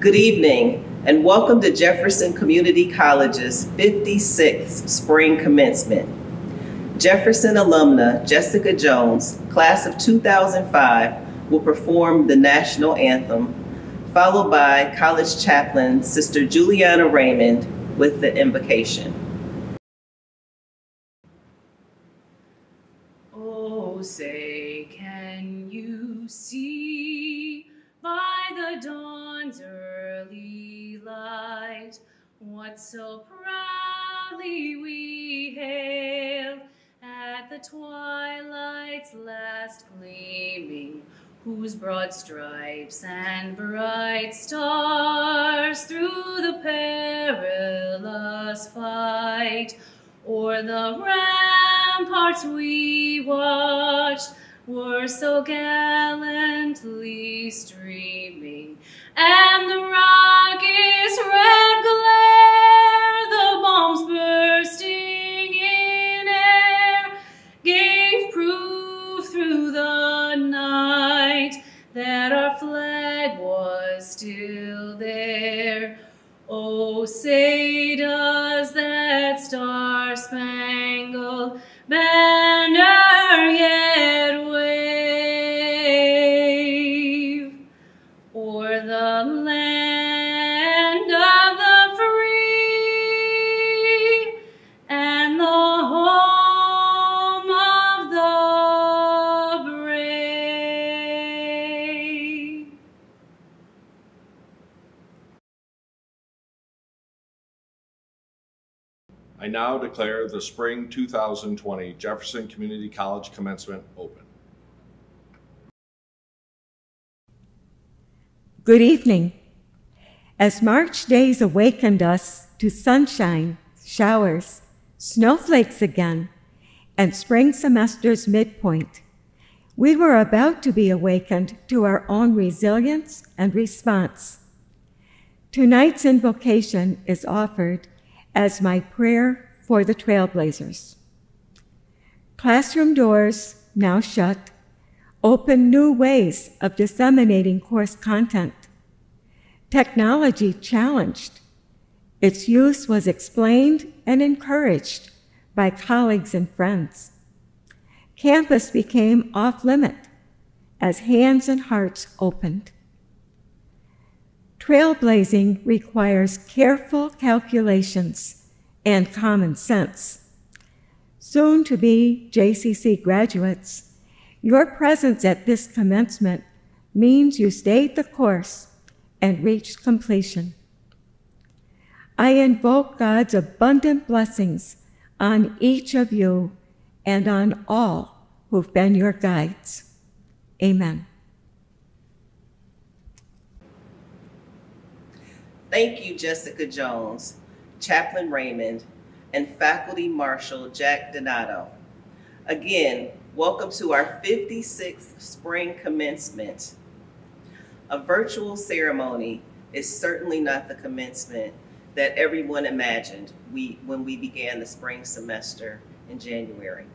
Good evening, and welcome to Jefferson Community College's 56th Spring Commencement. Jefferson alumna Jessica Jones, class of 2005, will perform the national anthem, followed by college chaplain Sister Juliana Raymond with the invocation. Oh, say, can you see by the dawn's early light what so proudly we hailed at the twilight's last gleaming, whose broad stripes and bright stars through the perilous fight o'er the ramparts we watched were so gallantly streaming, and the rocket's red glare, the bombs bursting in air, gave proof through the night that our flag was still there. Oh, say does that star-spangled banner yet wave o'er the land of the free and the home of the brave? I now declare the Spring 2020 Jefferson Community College Commencement open. Good evening. As March days awakened us to sunshine, showers, snowflakes again, and spring semester's midpoint, we were about to be awakened to our own resilience and response. Tonight's invocation is offered as my prayer for the Trailblazers. Classroom doors, now shut, open new ways of disseminating course content. Technology challenged. Its use was explained and encouraged by colleagues and friends. Campus became off-limit as hands and hearts opened. Trailblazing requires careful calculations and common sense. Soon to be JCC graduates, your presence at this commencement means you stayed the course and reached completion. I invoke God's abundant blessings on each of you and on all who've been your guides. Amen. Thank you, Jessica Jones, Chaplain Raymond, and Faculty Marshal Jack Donato. Again, welcome to our 56th Spring Commencement. A virtual ceremony is certainly not the commencement that everyone imagined when we began the spring semester in January.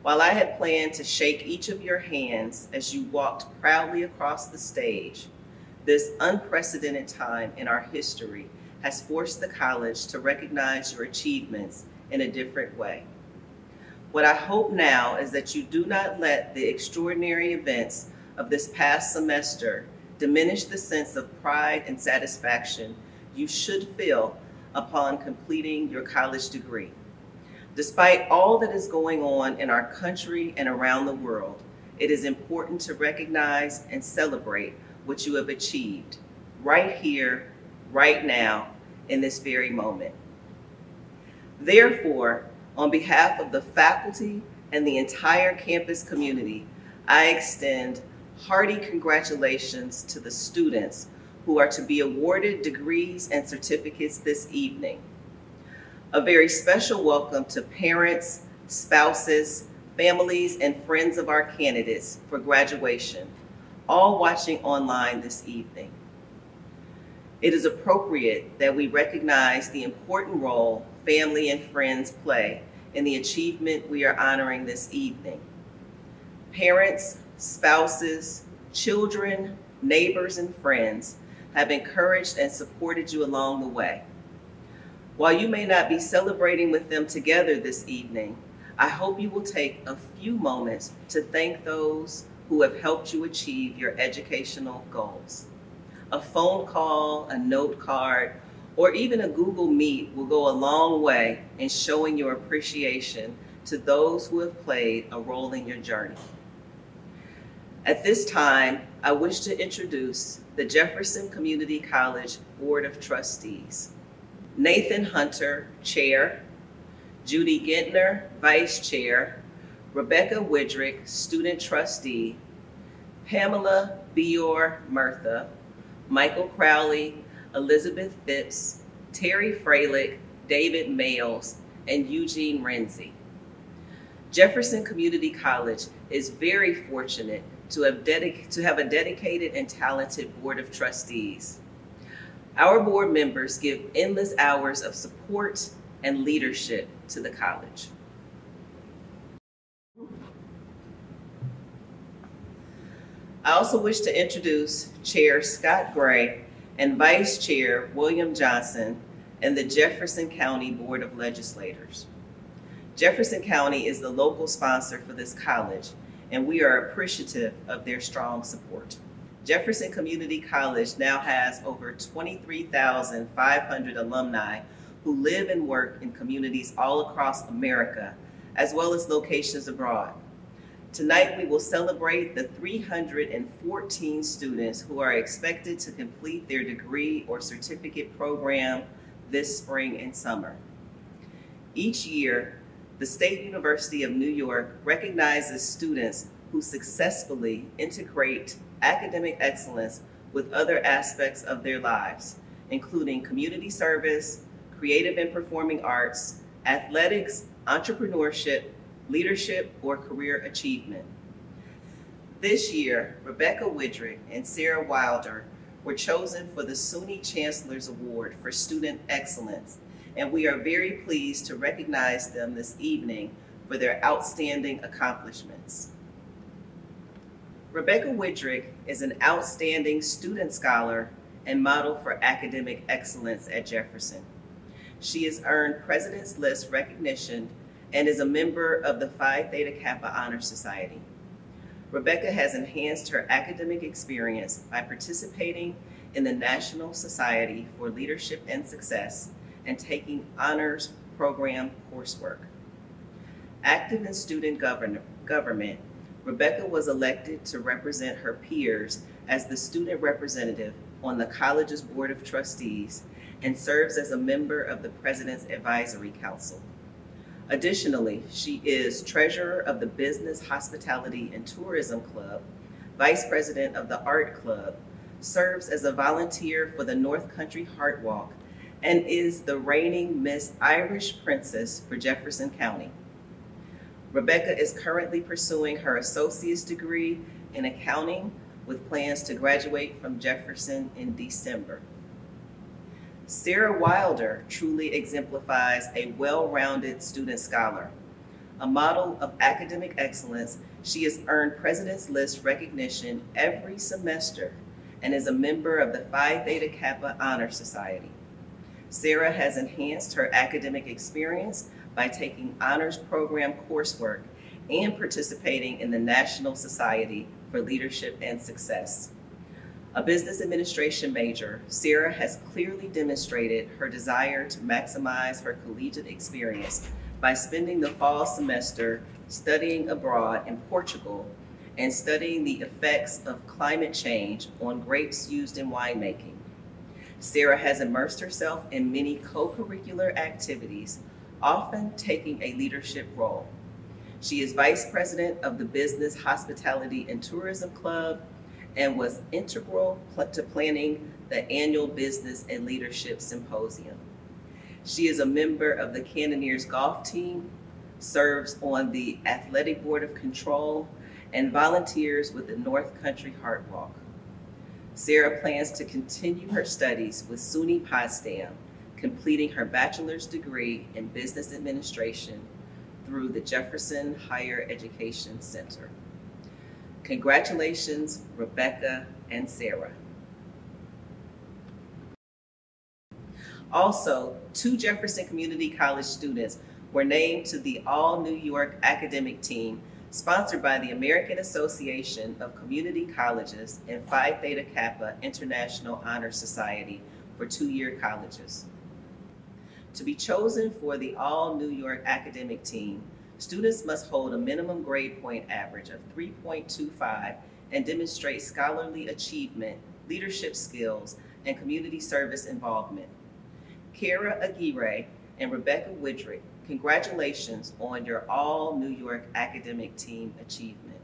While I had planned to shake each of your hands as you walked proudly across the stage, this unprecedented time in our history has forced the college to recognize your achievements in a different way. What I hope now is that you do not let the extraordinary events of this past semester diminish the sense of pride and satisfaction you should feel upon completing your college degree. Despite all that is going on in our country and around the world, it is important to recognize and celebrate what you have achieved right here, right now, in this very moment. Therefore, on behalf of the faculty and the entire campus community, I extend hearty congratulations to the students who are to be awarded degrees and certificates this evening. A very special welcome to parents, spouses, families, and friends of our candidates for graduation, all watching online this evening. It is appropriate that we recognize the important role family and friends play in the achievement we are honoring this evening. Parents, spouses, children, neighbors, and friends have encouraged and supported you along the way. While you may not be celebrating with them together this evening, I hope you will take a few moments to thank those who have helped you achieve your educational goals. A phone call, a note card, or even a Google Meet will go a long way in showing your appreciation to those who have played a role in your journey. At this time, I wish to introduce the Jefferson Community College Board of Trustees. Nathan Hunter, Chair, Judy Gentner, Vice Chair, Rebecca Widrick, Student Trustee, Pamela Bior-Murtha, Michael Crowley, Elizabeth Phipps, Terry Freilich, David Males, and Eugene Renzi. Jefferson Community College is very fortunate to have a dedicated and talented Board of Trustees. Our board members give endless hours of support and leadership to the college. I also wish to introduce Chair Scott Gray and Vice Chair William Johnson and the Jefferson County Board of Legislators. Jefferson County is the local sponsor for this college, and we are appreciative of their strong support. Jefferson Community College now has over 23,500 alumni who live and work in communities all across America, as well as locations abroad. Tonight, we will celebrate the 314 students who are expected to complete their degree or certificate program this spring and summer. Each year, the State University of New York recognizes students who successfully integrate academic excellence with other aspects of their lives, including community service, creative and performing arts, athletics, entrepreneurship, leadership, or career achievement. This year, Rebecca Widrick and Sarah Wilder were chosen for the SUNY Chancellor's Award for Student Excellence, and we are very pleased to recognize them this evening for their outstanding accomplishments. Rebecca Widrick is an outstanding student scholar and model for academic excellence at Jefferson. She has earned President's List recognition and is a member of the Phi Theta Kappa Honor Society. Rebecca has enhanced her academic experience by participating in the National Society for Leadership and Success and taking honors program coursework. Active in student government, Rebecca was elected to represent her peers as the student representative on the college's Board of Trustees and serves as a member of the President's Advisory Council. Additionally, she is treasurer of the Business, Hospitality, and Tourism Club, vice president of the Art Club, serves as a volunteer for the North Country Heart Walk, and is the reigning Miss Irish Princess for Jefferson County. Rebecca is currently pursuing her associate's degree in accounting with plans to graduate from Jefferson in December. Sarah Wilder truly exemplifies a well-rounded student scholar. A model of academic excellence, she has earned President's List recognition every semester and is a member of the Phi Theta Kappa Honor Society. Sarah has enhanced her academic experience by taking honors program coursework and participating in the National Society for Leadership and Success. A business administration major, Sarah has clearly demonstrated her desire to maximize her collegiate experience by spending the fall semester studying abroad in Portugal and studying the effects of climate change on grapes used in winemaking. Sarah has immersed herself in many co-curricular activities, often taking a leadership role. She is vice president of the Business, Hospitality, and Tourism Club and was integral to planning the annual Business and Leadership Symposium. She is a member of the Cannoneers golf team, serves on the Athletic Board of Control, and volunteers with the North Country Heart Walk. Sarah plans to continue her studies with SUNY Potsdam, completing her bachelor's degree in business administration through the Jefferson Higher Education Center. Congratulations, Rebecca and Sarah. Also, 2 Jefferson Community College students were named to the All New York Academic Team, sponsored by the American Association of Community Colleges and Phi Theta Kappa International Honor Society for 2-year colleges. To be chosen for the All New York Academic Team, students must hold a minimum grade point average of 3.25 and demonstrate scholarly achievement, leadership skills, and community service involvement. Kara Aguirre and Rebecca Widrick, congratulations on your All New York Academic Team achievement.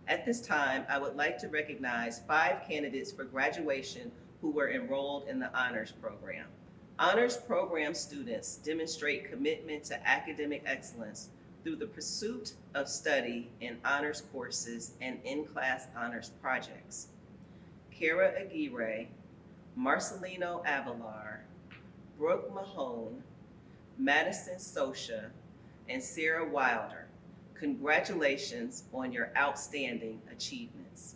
At this time, I would like to recognize 5 candidates for graduation who were enrolled in the Honors Program. Honors Program students demonstrate commitment to academic excellence through the pursuit of study in honors courses and in-class honors projects. Kara Aguirre, Marcelino Avalar, Brooke Mahone, Madison Sosha, and Sarah Wilder, congratulations on your outstanding achievements.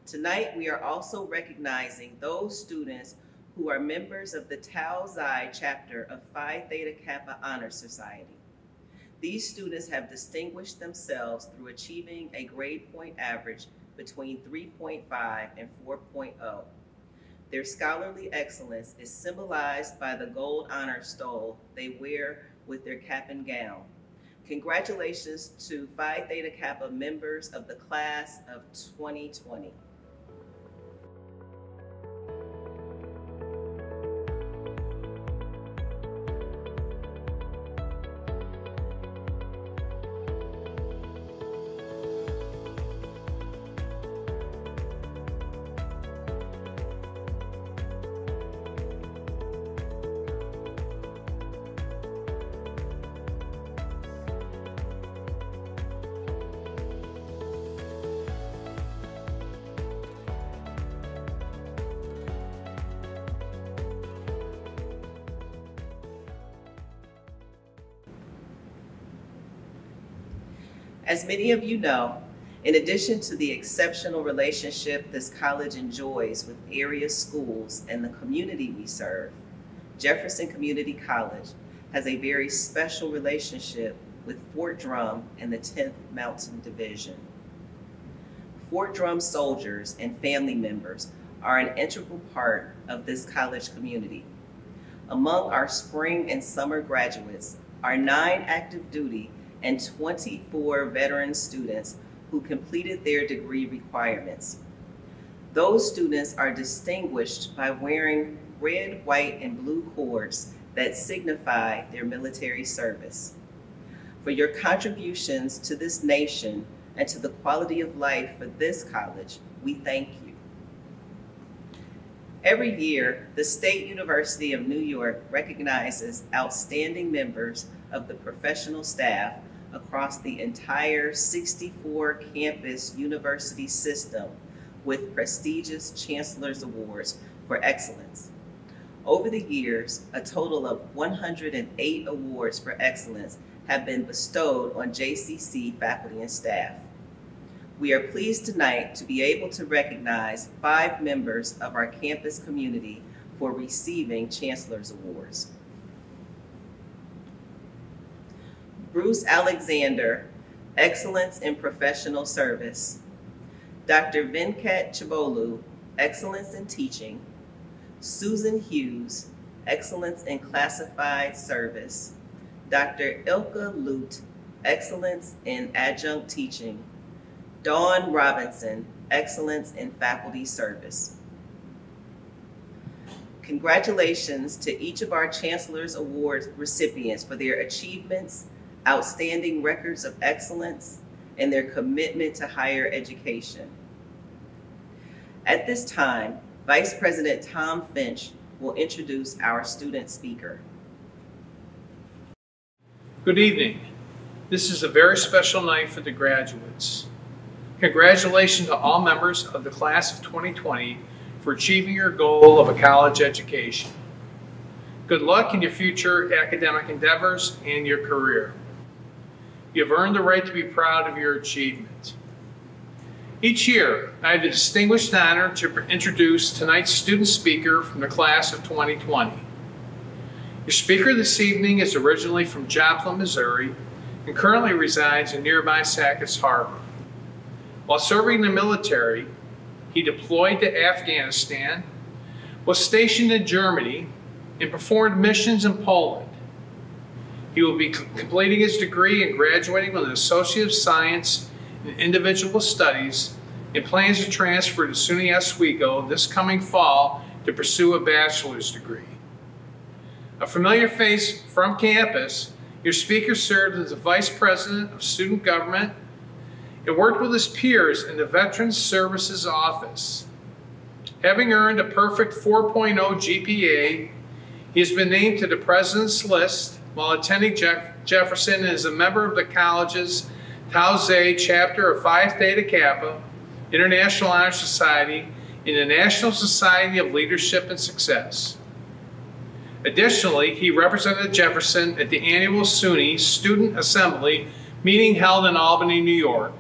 Tonight, we are also recognizing those students who are members of the Tau Xi chapter of Phi Theta Kappa Honor Society. These students have distinguished themselves through achieving a grade point average between 3.5 and 4.0. Their scholarly excellence is symbolized by the gold honor stole they wear with their cap and gown. Congratulations to Phi Theta Kappa members of the class of 2020. As many of you know, in addition to the exceptional relationship this college enjoys with area schools and the community we serve, Jefferson Community College has a very special relationship with Fort Drum and the 10th Mountain Division. Fort Drum soldiers and family members are an integral part of this college community. Among our spring and summer graduates are 9 active duty and 24 veteran students who completed their degree requirements. Those students are distinguished by wearing red, white, and blue cords that signify their military service. For your contributions to this nation and to the quality of life for this college, we thank you. Every year, the State University of New York recognizes outstanding members of the professional staff across the entire 64 campus university system with prestigious Chancellor's Awards for excellence. Over the years, a total of 108 awards for excellence have been bestowed on JCC faculty and staff. We are pleased tonight to be able to recognize 5 members of our campus community for receiving Chancellor's Awards. Bruce Alexander, Excellence in Professional Service. Dr. Venkat Chibolu, Excellence in Teaching. Susan Hughes, Excellence in Classified Service. Dr. Ilka Lute, Excellence in Adjunct Teaching. Dawn Robinson, Excellence in Faculty Service. Congratulations to each of our Chancellor's Awards recipients for their achievements, outstanding records of excellence, and their commitment to higher education. At this time, Vice President Tom Finch will introduce our student speaker. Good evening. This is a very special night for the graduates. Congratulations to all members of the class of 2020 for achieving your goal of a college education. Good luck in your future academic endeavors and your career. You have earned the right to be proud of your achievement. Each year, I have the distinguished honor to introduce tonight's student speaker from the class of 2020. Your speaker this evening is originally from Joplin, Missouri, and currently resides in nearby Sackett's Harbor. While serving in the military, he deployed to Afghanistan, was stationed in Germany, and performed missions in Poland. He will be completing his degree and graduating with an Associate of Science in Individual Studies and plans to transfer to SUNY Oswego this coming fall to pursue a bachelor's degree. A familiar face from campus, your speaker served as the Vice President of Student Government and worked with his peers in the Veterans Services Office. Having earned a perfect 4.0 GPA, he has been named to the President's List while attending Jefferson and is a member of the college's Tau Xi chapter of Phi Theta Kappa, International Honor Society, and the National Society of Leadership and Success. Additionally, he represented Jefferson at the annual SUNY Student Assembly meeting held in Albany, New York.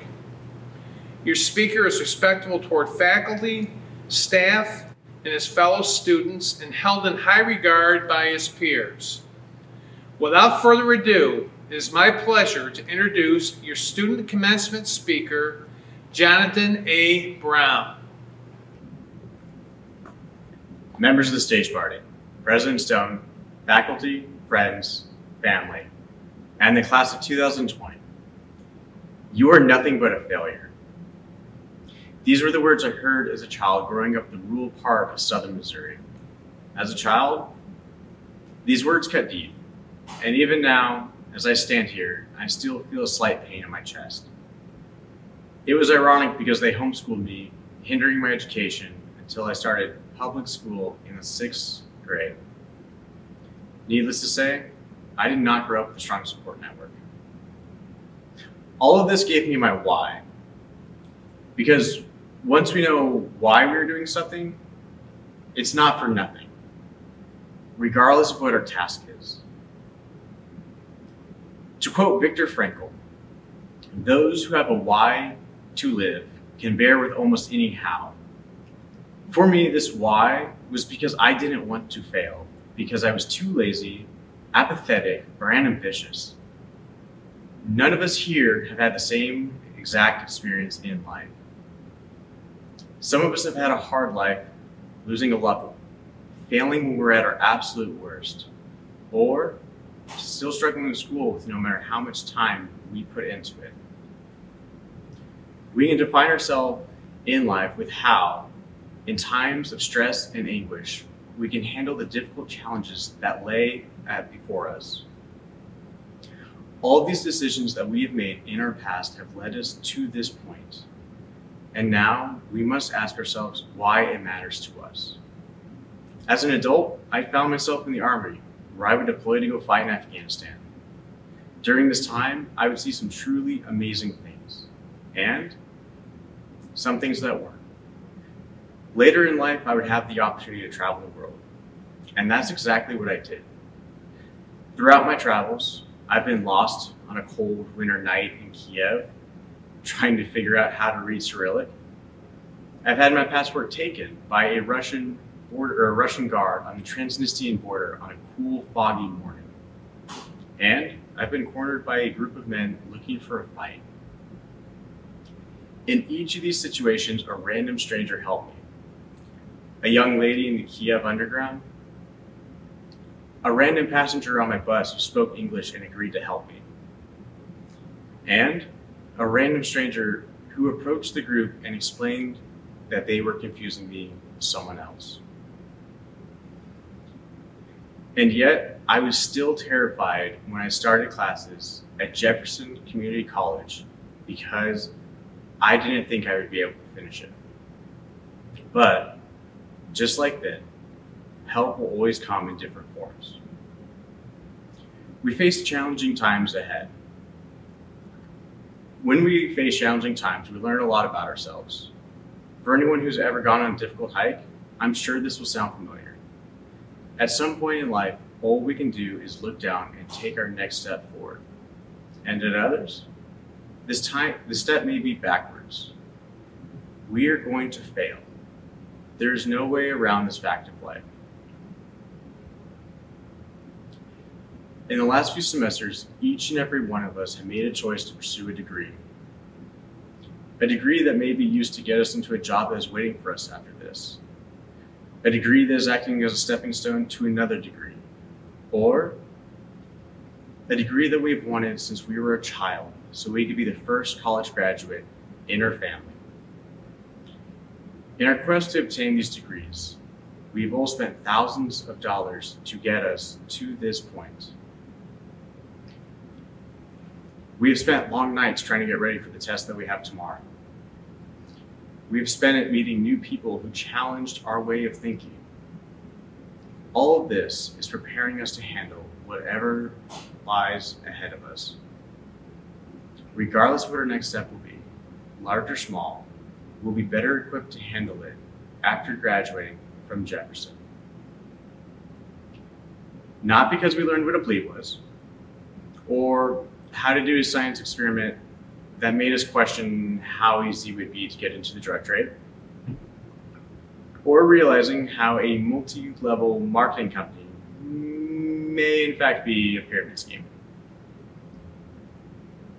Your speaker is respectful toward faculty, staff, and his fellow students, and held in high regard by his peers. Without further ado, it is my pleasure to introduce your student commencement speaker, Jonathan A. Brown. Members of the stage party, President Stone, faculty, friends, family, and the class of 2020. You are nothing but a failure. These were the words I heard as a child growing up in the rural part of southern Missouri. As a child, these words cut deep, and even now, as I stand here, I still feel a slight pain in my chest. It was ironic because they homeschooled me, hindering my education until I started public school in the 6th grade. Needless to say, I did not grow up with a strong support network. All of this gave me my why, because once we know why we are doing something, it's not for nothing, regardless of what our task is. To quote Viktor Frankl, those who have a why to live can bear with almost any how. For me, this why was because I didn't want to fail, because I was too lazy, apathetic, or unambitious. None of us here have had the same exact experience in life. Some of us have had a hard life, losing a loved one, failing when we're at our absolute worst, or still struggling in school with no matter how much time we put into it. We can define ourselves in life with how, in times of stress and anguish, we can handle the difficult challenges that lay before us. All of these decisions that we have made in our past have led us to this point. And now we must ask ourselves why it matters to us. As an adult, I found myself in the Army, where I would deploy to go fight in Afghanistan. During this time, I would see some truly amazing things, and some things that weren't. Later in life, I would have the opportunity to travel the world, and that's exactly what I did. Throughout my travels, I've been lost on a cold winter night in Kiev, trying to figure out how to read Cyrillic. I've had my passport taken by a Russian guard on the Transnistrian border on a cool, foggy morning. And I've been cornered by a group of men looking for a fight. In each of these situations, a random stranger helped me. A young lady in the Kiev underground, a random passenger on my bus who spoke English and agreed to help me, and a random stranger who approached the group and explained that they were confusing me with someone else. And yet, I was still terrified when I started classes at Jefferson Community College because I didn't think I would be able to finish it. But just like then, help will always come in different forms. We face challenging times ahead. When we face challenging times, we learn a lot about ourselves. For anyone who's ever gone on a difficult hike, I'm sure this will sound familiar. At some point in life, all we can do is look down and take our next step forward. And at others, this step may be backwards. We are going to fail. There is no way around this fact of life. In the last few semesters, each and every one of us have made a choice to pursue a degree. A degree that may be used to get us into a job that is waiting for us after this. A degree that is acting as a stepping stone to another degree. Or a degree that we've wanted since we were a child, so we could be the first college graduate in our family. In our quest to obtain these degrees, we've all spent thousands of dollars to get us to this point. We have spent long nights trying to get ready for the test that we have tomorrow. We have spent it meeting new people who challenged our way of thinking. All of this is preparing us to handle whatever lies ahead of us. Regardless of what our next step will be, large or small, we'll be better equipped to handle it after graduating from Jefferson. Not because we learned what a bleed was, or how to do a science experiment that made us question how easy it would be to get into the drug trade, or realizing how a multi-level marketing company may in fact be a pyramid scheme.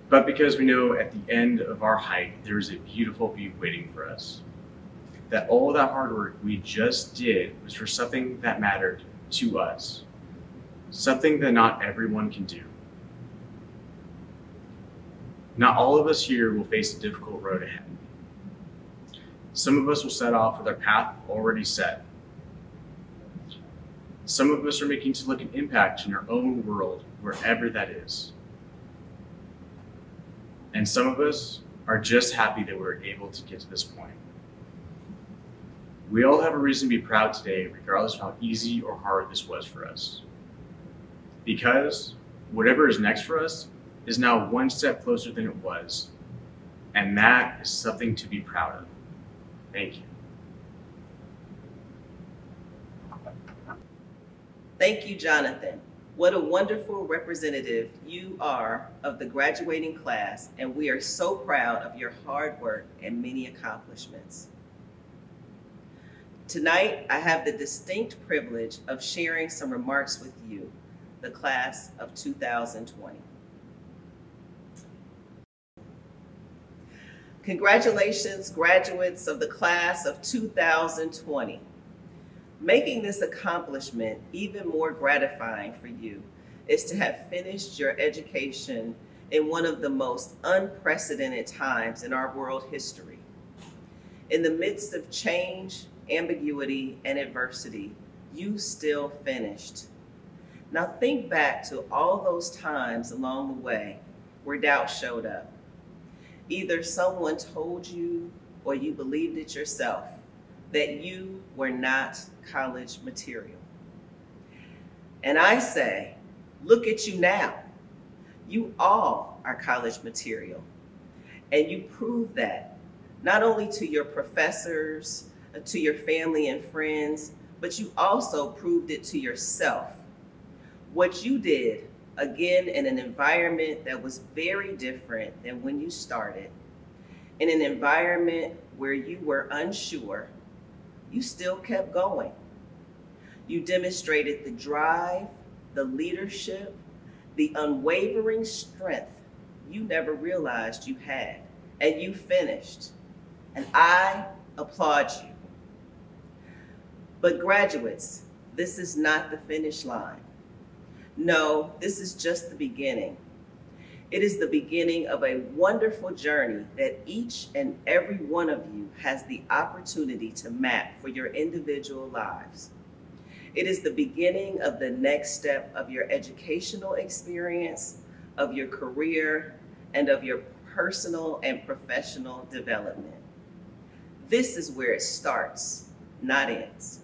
But because we know at the end of our hike, there is a beautiful view waiting for us. That all that hard work we just did was for something that mattered to us. Something that not everyone can do. Not all of us here will face a difficult road ahead. Some of us will set off with our path already set. Some of us are making to look an impact in our own world, wherever that is. And some of us are just happy that we're able to get to this point. We all have a reason to be proud today, regardless of how easy or hard this was for us. Because whatever is next for us is now one step closer than it was, and that is something to be proud of. Thank you. Thank you, Jonathan. What a wonderful representative you are of the graduating class, and we are so proud of your hard work and many accomplishments. Tonight, I have the distinct privilege of sharing some remarks with you, the class of 2020. Congratulations, graduates of the class of 2020. Making this accomplishment even more gratifying for you is to have finished your education in one of the most unprecedented times in our world history. In the midst of change, ambiguity, and adversity, you still finished. Now think back to all those times along the way where doubt showed up. Either someone told you or you believed it yourself that you were not college material. And I say, look at you now. You all are college material. And you prove that, not only to your professors, to your family and friends, but you also proved it to yourself. What you did, again, in an environment that was very different than when you started, in an environment where you were unsure, you still kept going. You demonstrated the drive, the leadership, the unwavering strength you never realized you had, and you finished. And I applaud you. But graduates, this is not the finish line. No, this is just the beginning. It is the beginning of a wonderful journey that each and every one of you has the opportunity to map for your individual lives. It is the beginning of the next step of your educational experience, of your career, and of your personal and professional development. This is where it starts, not ends.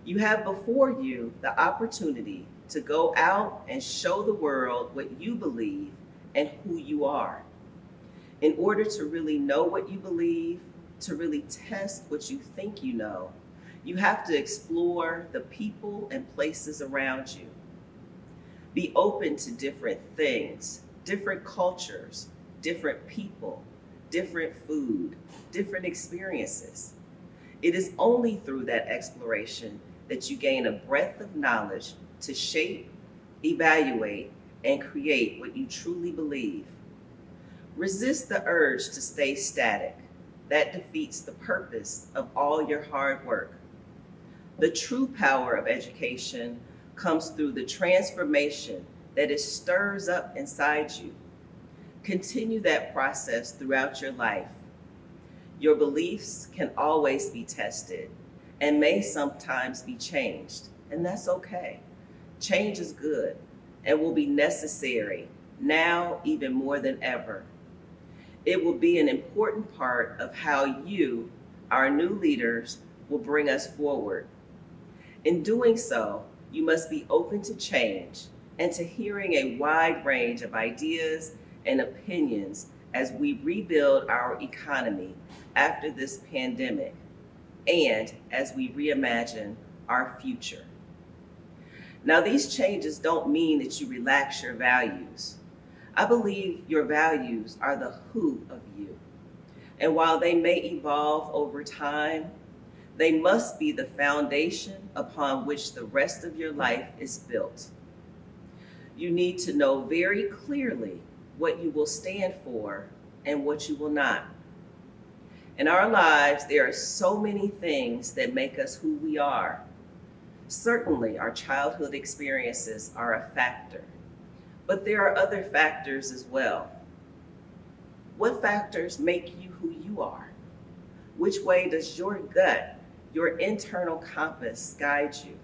You have before you the opportunity to go out and show the world what you believe and who you are. In order to really know what you believe, to really test what you think you know, you have to explore the people and places around you. Be open to different things, different cultures, different people, different food, different experiences. It is only through that exploration that you gain a breadth of knowledge to shape, evaluate, and create what you truly believe. Resist the urge to stay static. That defeats the purpose of all your hard work. The true power of education comes through the transformation that it stirs up inside you. Continue that process throughout your life. Your beliefs can always be tested and may sometimes be changed, and that's okay. Change is good and will be necessary now even more than ever. It will be an important part of how you, our new leaders, will bring us forward. In doing so, you must be open to change and to hearing a wide range of ideas and opinions as we rebuild our economy after this pandemic and as we reimagine our future. Now, these changes don't mean that you relax your values. I believe your values are the who of you. And while they may evolve over time, they must be the foundation upon which the rest of your life is built. You need to know very clearly what you will stand for and what you will not. In our lives, there are so many things that make us who we are. Certainly, our childhood experiences are a factor, but there are other factors as well. What factors make you who you are? Which way does your gut, your internal compass, guide you?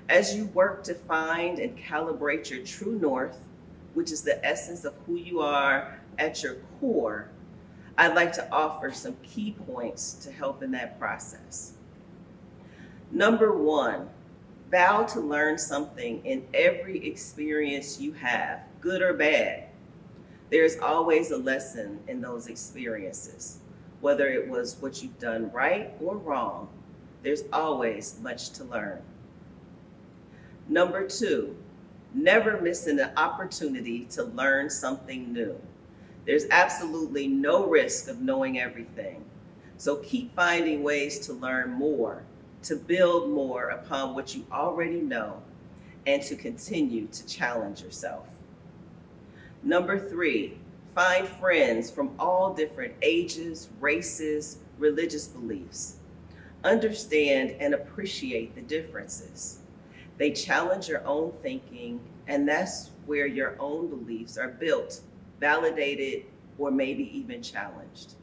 As you work to find and calibrate your true north, which is the essence of who you are at your core, I'd like to offer some key points to help in that process. Number one, vow to learn something in every experience you have, good or bad. There's always a lesson in those experiences. Whether it was what you've done right or wrong, there's always much to learn. Number two, never miss an opportunity to learn something new. There's absolutely no risk of knowing everything. So keep finding ways to learn more, to build more upon what you already know, and to continue to challenge yourself. Number three, find friends from all different ages, races, religious beliefs. Understand and appreciate the differences. They challenge your own thinking, and that's where your own beliefs are built, validated, or maybe even challenged.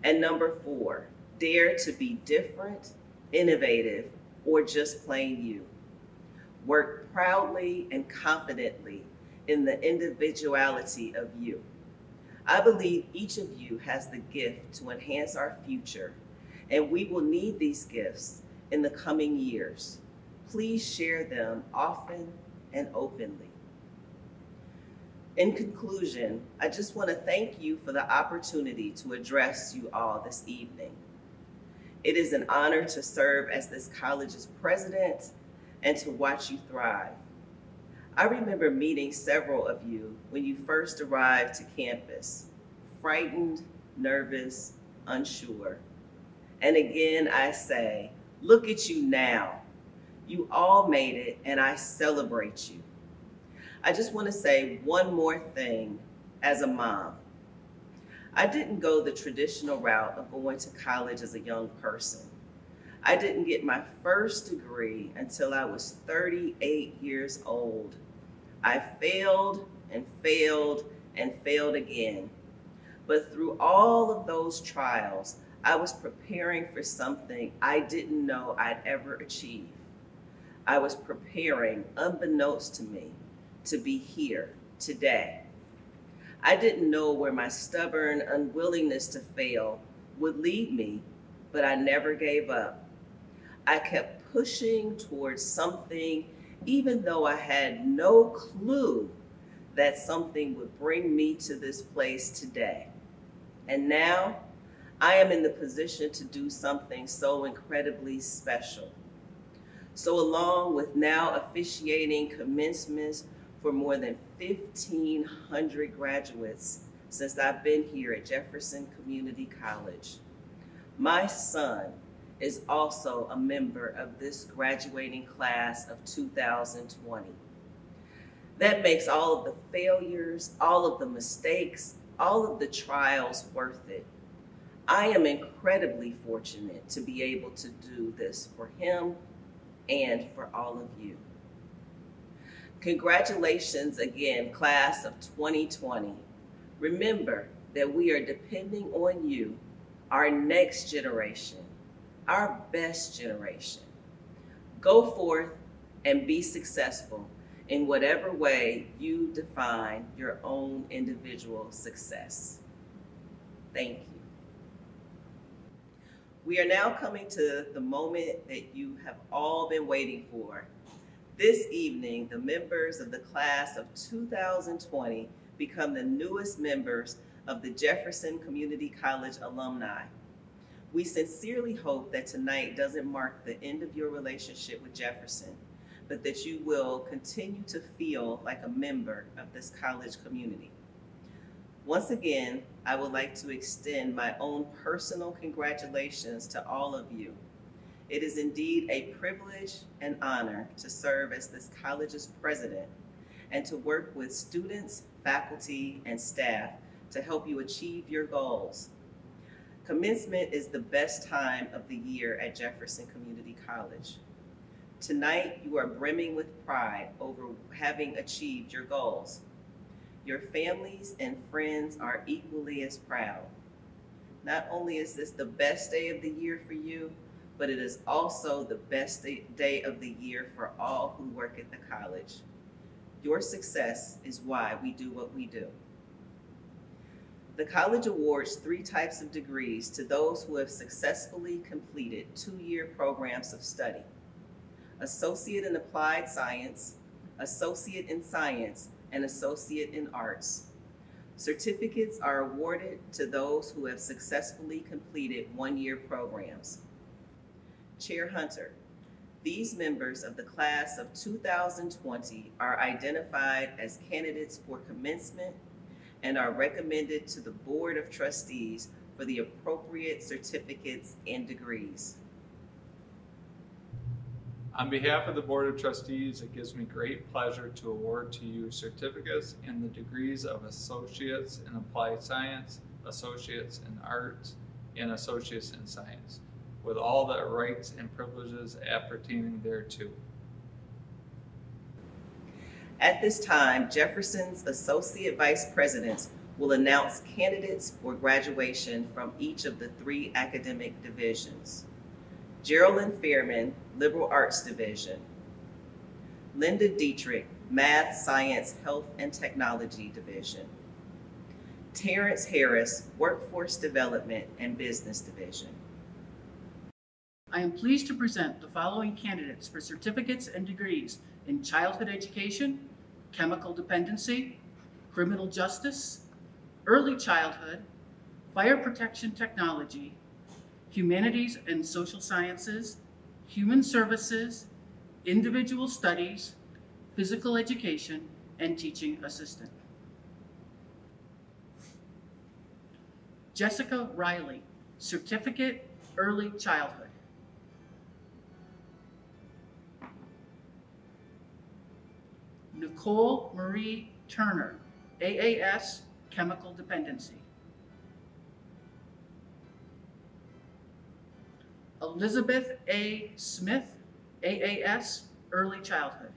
And number four, dare to be different, innovative, or just plain you. Work proudly and confidently in the individuality of you. I believe each of you has the gift to enhance our future, and we will need these gifts in the coming years. Please share them often and openly. In conclusion, I just want to thank you for the opportunity to address you all this evening. It is an honor to serve as this college's president and to watch you thrive. I remember meeting several of you when you first arrived to campus, frightened, nervous, unsure. And again, I say, look at you now. You all made it, and I celebrate you. I just want to say one more thing as a mom. I didn't go the traditional route of going to college as a young person. I didn't get my first degree until I was 38 years old. I failed and failed and failed again. But through all of those trials, I was preparing for something I didn't know I'd ever achieve. I was preparing, unbeknownst to me, to be here today. I didn't know where my stubborn unwillingness to fail would lead me, but I never gave up. I kept pushing towards something, even though I had no clue that something would bring me to this place today. And now I am in the position to do something so incredibly special. So along with now officiating commencements for more than 1,500 graduates since I've been here at Jefferson Community College. My son is also a member of this graduating class of 2020. That makes all of the failures, all of the mistakes, all of the trials worth it. I am incredibly fortunate to be able to do this for him and for all of you. Congratulations again, class of 2020. Remember that we are depending on you, our next generation, our best generation. Go forth and be successful in whatever way you define your own individual success. Thank you. We are now coming to the moment that you have all been waiting for. This evening, the members of the class of 2020 become the newest members of the Jefferson Community College alumni. We sincerely hope that tonight doesn't mark the end of your relationship with Jefferson, but that you will continue to feel like a member of this college community. Once again, I would like to extend my own personal congratulations to all of you. It is indeed a privilege and honor to serve as this college's president and to work with students, faculty, and staff to help you achieve your goals. Commencement is the best time of the year at Jefferson Community College. Tonight, you are brimming with pride over having achieved your goals. Your families and friends are equally as proud. Not only is this the best day of the year for you, but it is also the best day of the year for all who work at the college. Your success is why we do what we do. The college awards 3 types of degrees to those who have successfully completed 2-year programs of study: Associate in Applied Science, Associate in Science, and Associate in Arts. Certificates are awarded to those who have successfully completed 1-year programs. Chair Hunter, these members of the class of 2020 are identified as candidates for commencement and are recommended to the Board of Trustees for the appropriate certificates and degrees. On behalf of the Board of Trustees, it gives me great pleasure to award to you certificates in the degrees of Associates in Applied Science, Associates in Arts, and Associates in Science, with all the rights and privileges appertaining thereto. At this time, Jefferson's Associate Vice Presidents will announce candidates for graduation from each of the 3 academic divisions. Geraldine Fairman, Liberal Arts Division. Linda Dietrich, Math, Science, Health, and Technology Division. Terrence Harris, Workforce Development and Business Division. I am pleased to present the following candidates for certificates and degrees in childhood education, chemical dependency, criminal justice, early childhood, fire protection technology, humanities and social sciences, human services, individual studies, physical education, and teaching assistant. Jessica Riley, Certificate, Early Childhood. Nicole Marie Turner, AAS, Chemical Dependency. Elizabeth A. Smith, AAS, Early Childhood.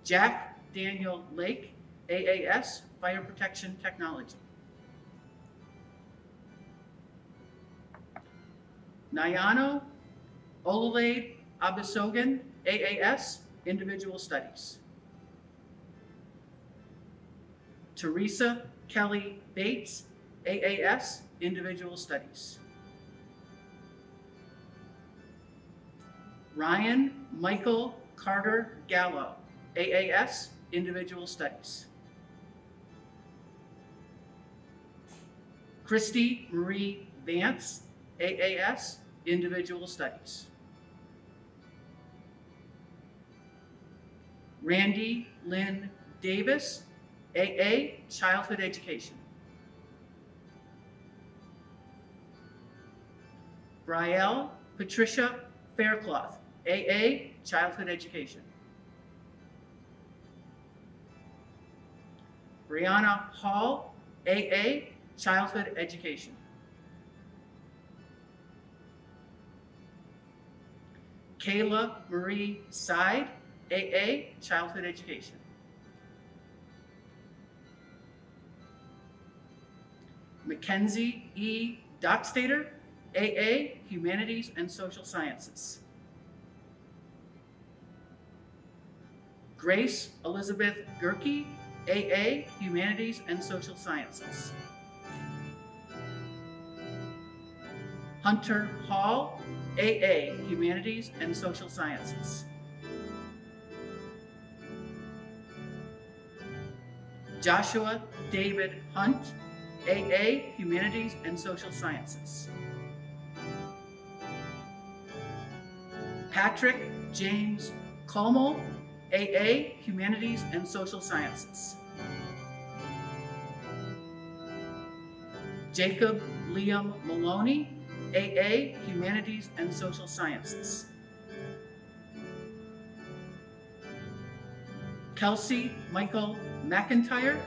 Jack Daniel Lake, AAS, Fire Protection Technology. Nayano Olalaide Abisogan, AAS, Individual Studies. Teresa Kelly Bates, AAS, Individual Studies. Ryan Michael Carter Gallo, AAS, Individual Studies. Christy Marie Vance, AAS, Individual Studies. Randy Lynn Davis, AA, Childhood Education. Brielle Patricia Faircloth, AA, Childhood Education. Brianna Hall, AA, Childhood Education. Kayla Marie Side, AA, Childhood Education. Mackenzie E. Dockstader, AA, Humanities and Social Sciences. Grace Elizabeth Gerke, AA, Humanities and Social Sciences. Hunter Hall, AA, Humanities and Social Sciences. Joshua David Hunt, AA, Humanities and Social Sciences. Patrick James Como, AA, Humanities and Social Sciences. Jacob Liam Maloney, AA, Humanities and Social Sciences. Kelsey Michael McIntyre,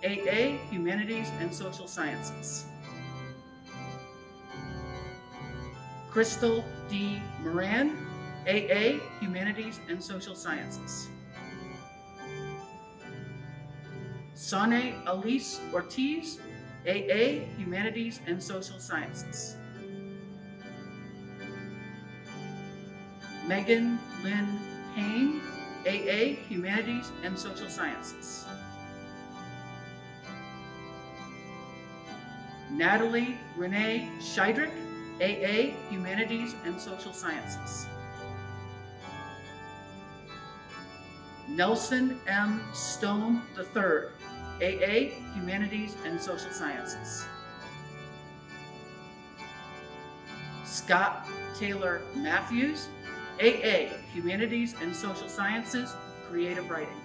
AA, Humanities and Social Sciences. Crystal D. Moran, AA, Humanities and Social Sciences. Sane Elise Ortiz, AA, Humanities and Social Sciences. Megan Lynn Payne, AA, Humanities and Social Sciences. Natalie Renee Scheidrich, AA, Humanities and Social Sciences. Nelson M. Stone III, AA, Humanities and Social Sciences. Scott Taylor Matthews, AA, Humanities and Social Sciences, Creative Writing.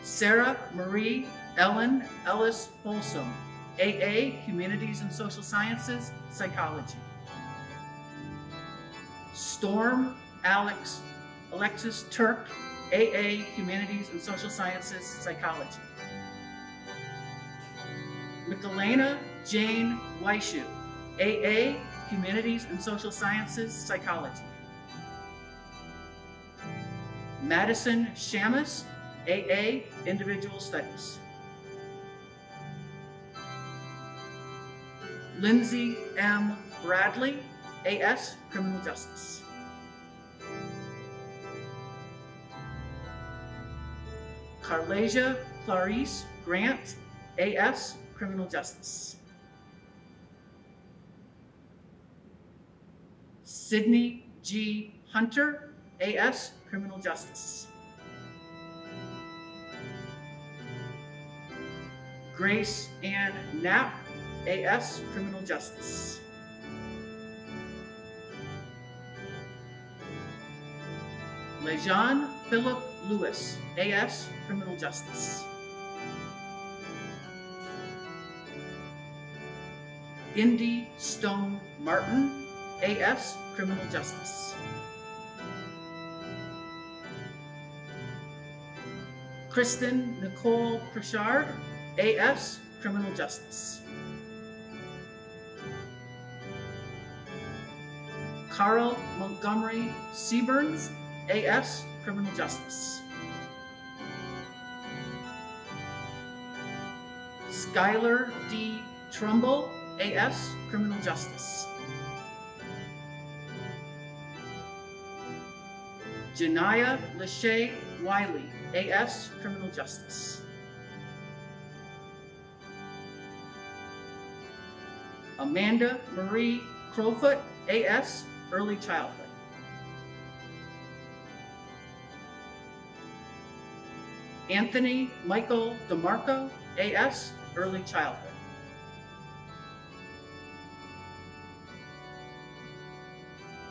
Sarah Marie Ellen Ellis Folsom, AA, Humanities and Social Sciences, Psychology. Storm Alexis Turk, AA, Humanities and Social Sciences, Psychology. Michelena Jane Weishu, AA, Humanities and Social Sciences, Psychology. Madison Shamus, AA, Individual Studies. Lindsay M. Bradley, AS, Criminal Justice. Carlasia Clarice Grant, AS, Criminal Justice. Sydney G. Hunter, AS, Criminal Justice. Grace Ann Knapp, AS, Criminal Justice. Lejean Philip Lewis, AS, Criminal Justice. Indy Stone Martin, AS, Criminal Justice. Kristen Nicole Pritchard, AS, Criminal Justice. Carl Montgomery Seaburns, AS, Criminal Justice. Skylar D. Trumbull, AS, Criminal Justice. Janiyah Lachey Wiley, AS, Criminal Justice. Amanda Marie Crowfoot, AS, Early Childhood. Anthony Michael DeMarco, AS, Early Childhood.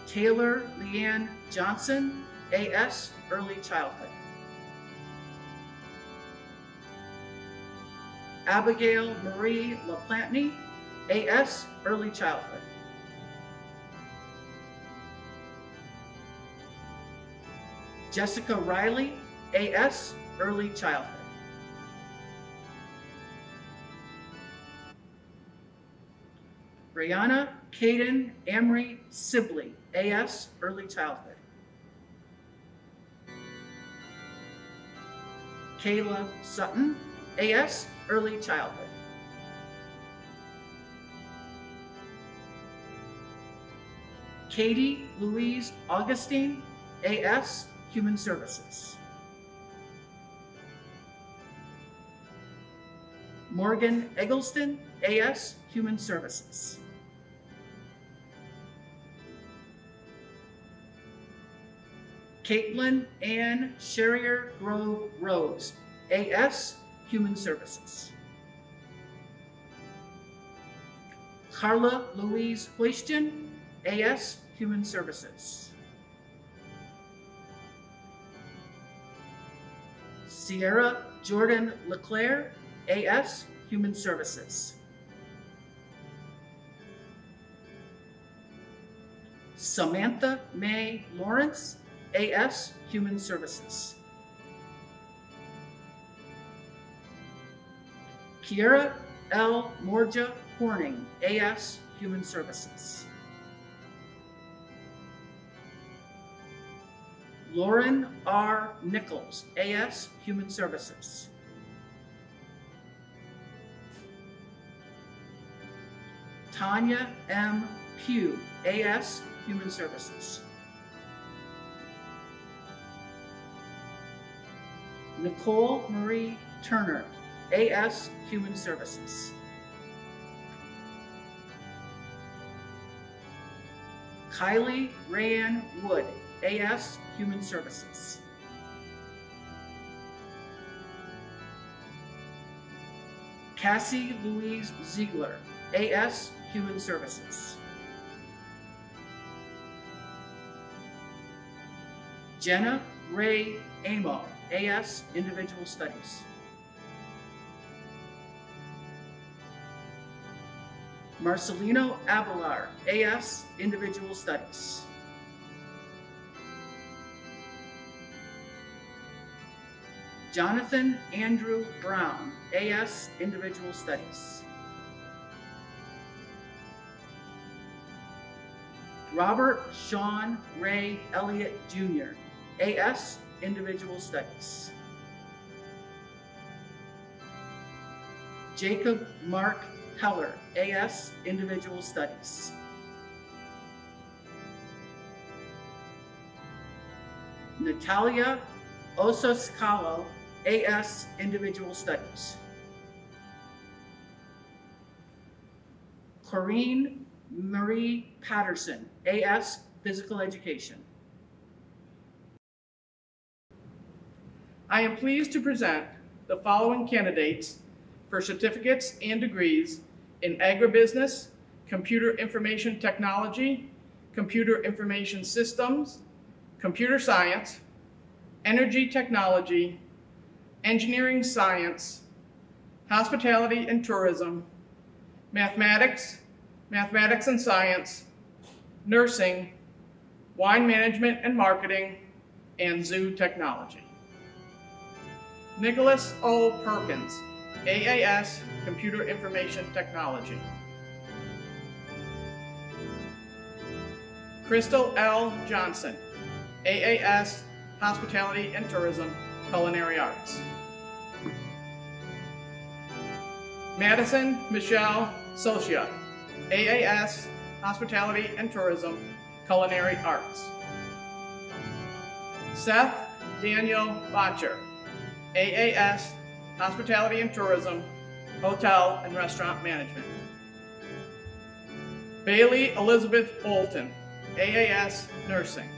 Taylor Leanne Johnson, AS, Early Childhood. Abigail Marie LaPlantney, AS, Early Childhood. Jessica Riley, AS, Early Childhood. Brianna Caden Amory Sibley, AS, Early Childhood. Kayla Sutton, AS, Early Childhood. Katie Louise Augustine, AS, Human Services. Morgan Eggleston, AS, Human Services. Caitlin Ann Sherrier Grove Rose, AS, Human Services. Carla Louise Hoiston, AS, Human Services. Sierra Jordan LeClaire, AS, Human Services. Samantha May Lawrence, AS, Human Services. Kiera L. Morja Horning, AS, Human Services. Lauren R. Nichols, AS, Human Services. Tanya M. Pugh, AS, Human Services. Nicole Marie Turner, AS, Human Services. Kylie Rayanne Wood, AS, Human Services. Cassie Louise Ziegler, AS, Human Services. Jenna Ray Amo, AS, Individual Studies. Marcelino Avalar, AS, Individual Studies. Jonathan Andrew Brown, AS, Individual Studies. Robert Sean Ray Elliott Jr., AS, Individual Studies. Jacob Mark Heller, AS, Individual Studies. Natalia Ososcalo, AS, Individual Studies. Corinne Marie Patterson, AS, Physical Education. I am pleased to present the following candidates for certificates and degrees in agribusiness, computer information technology, computer information systems, computer science, energy technology, engineering science, hospitality and tourism, mathematics, mathematics and science, nursing, wine management and marketing, and zoo technology. Nicholas O. Perkins, AAS, Computer Information Technology. Crystal L. Johnson, AAS, Hospitality and Tourism, Culinary Arts. Madison Michelle Socia, AAS, Hospitality and Tourism, Culinary Arts. Seth Daniel Botcher, AAS, Hospitality and Tourism, Hotel and Restaurant Management. Bailey Elizabeth Bolton, AAS, Nursing.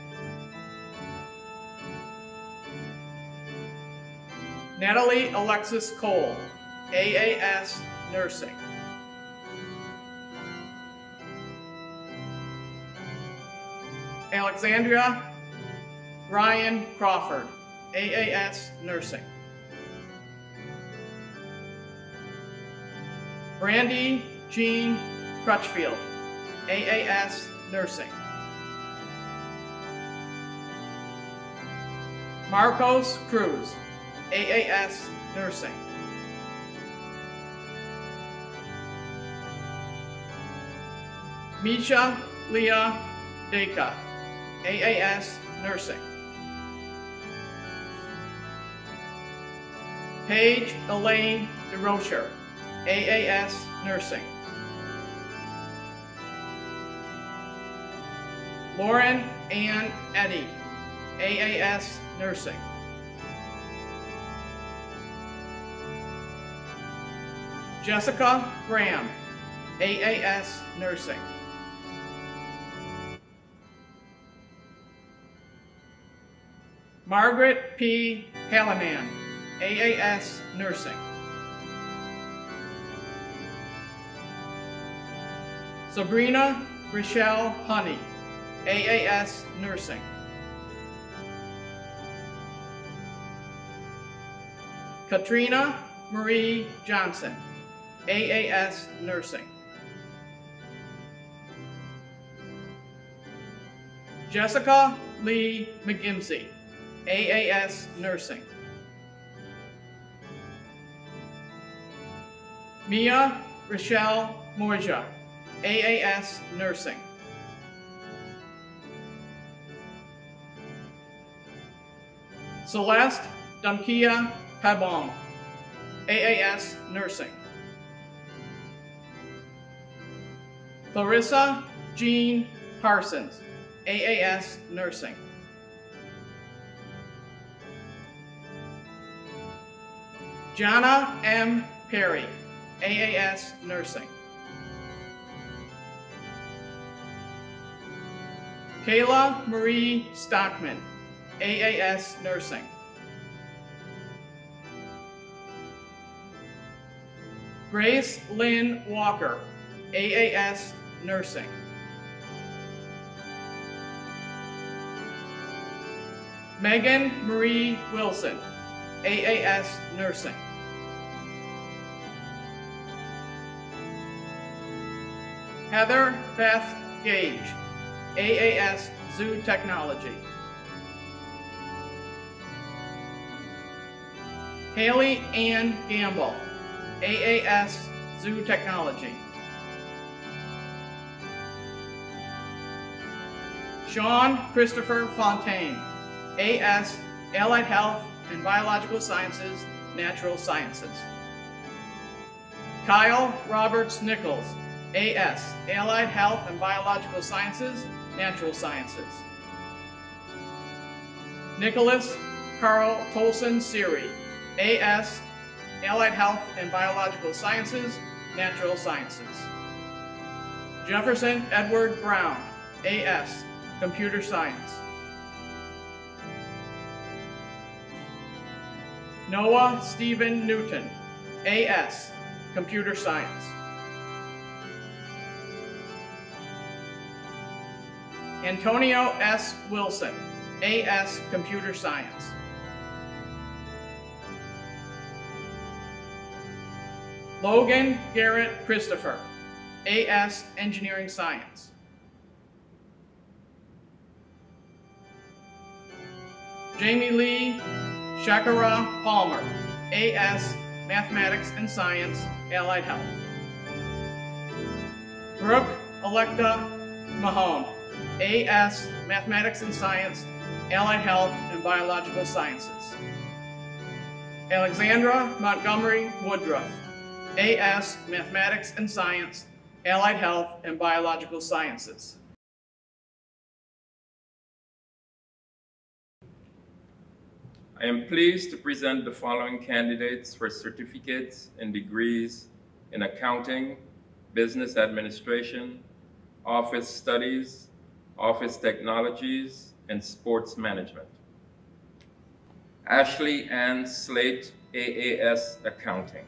Natalie Alexis Cole, AAS, Nursing. Alexandria Ryan Crawford, AAS, Nursing. Brandy Jean Crutchfield, AAS Nursing. Marcos Cruz, AAS Nursing. Misha Leah Deka, AAS Nursing. Paige Elaine DeRocher, AAS Nursing. Lauren Ann Eddy, AAS Nursing. Jessica Graham, AAS Nursing. Margaret P. Hallinan, AAS Nursing. Sabrina Rochelle Honey, AAS Nursing. Katrina Marie Johnson, AAS Nursing. Jessica Lee McGimsey, AAS Nursing. Mia Rochelle Moija, AAS Nursing. Celeste Damkia Pabong, AAS Nursing. Clarissa Jean Parsons, AAS Nursing. Jana M. Perry, AAS Nursing. Kayla Marie Stockman, AAS Nursing. Grace Lynn Walker, AAS Nursing. Megan Marie Wilson, AAS Nursing. Heather Beth Gage, AAS Zoo Technology. Haley Ann Gamble, AAS Zoo Technology. Sean Christopher Fontaine, AS Allied Health and Biological Sciences, Natural Sciences. Kyle Roberts Nichols, AS Allied Health and Biological Sciences, Natural Sciences. Nicholas Carl Tolson Siri, AS Allied Health and Biological Sciences, Natural Sciences. Jefferson Edward Brown, AS Computer Science. Noah Stephen Newton, AS Computer Science. Antonio S. Wilson, AS Computer Science. Logan Garrett Christopher, AS Engineering Science. Jamie Lee Shakara Palmer, AS Mathematics and Science, Allied Health. Brooke Electa Mahone, AS Mathematics and Science, Allied Health and Biological Sciences. Alexandra Montgomery Woodruff, AS Mathematics and Science, Allied Health and Biological Sciences. I am pleased to present the following candidates for certificates and degrees in accounting, business administration, office studies, office technologies, and sports management. Ashley Ann Slate, AAS Accounting.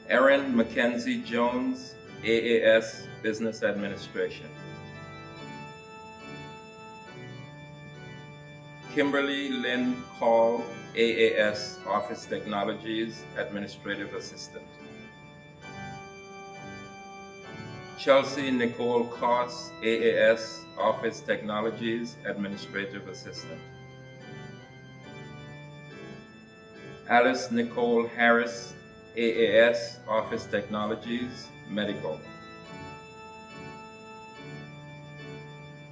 Erin Mackenzie Jones, AAS Business Administration. Kimberly Lynn Call, AAS Office Technologies Administrative Assistant. Chelsea Nicole Koss, AAS Office Technologies Administrative Assistant. Alice Nicole Harris, AAS Office Technologies Medical.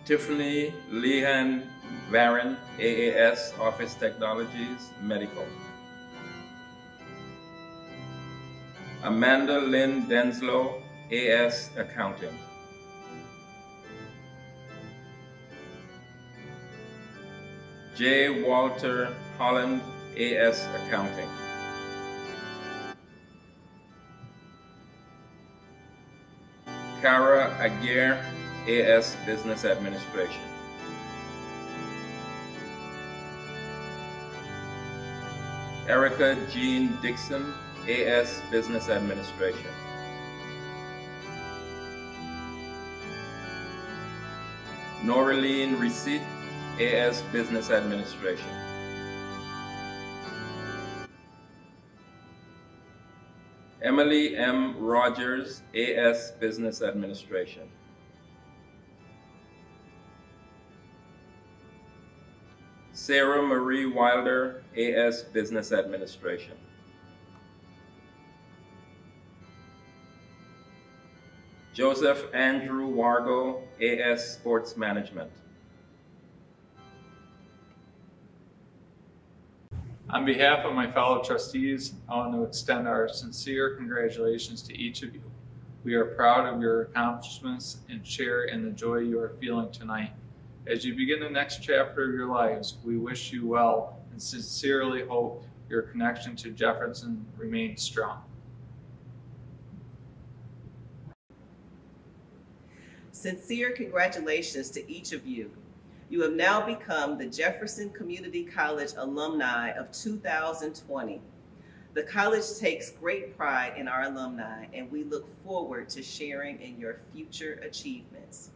Tiffany Lehan Varon, AAS Office Technologies Medical. Amanda Lynn Denslow, AS Accounting. J. Walter Holland, AS Accounting. Cara Aguirre, AS Business Administration. Erica Jean Dixon, AS Business Administration. Noraline Receipt, AS Business Administration. Emily M. Rogers, AS Business Administration. Sarah Marie Wilder, AS Business Administration. Joseph Andrew Wargo, AS Sports Management. On behalf of my fellow trustees, I want to extend our sincere congratulations to each of you. We are proud of your accomplishments and share in the joy you are feeling tonight. As you begin the next chapter of your lives, we wish you well and sincerely hope your connection to Jefferson remains strong. Sincere congratulations to each of you. You have now become the Jefferson Community College alumni of 2020. The college takes great pride in our alumni, and we look forward to sharing in your future achievements.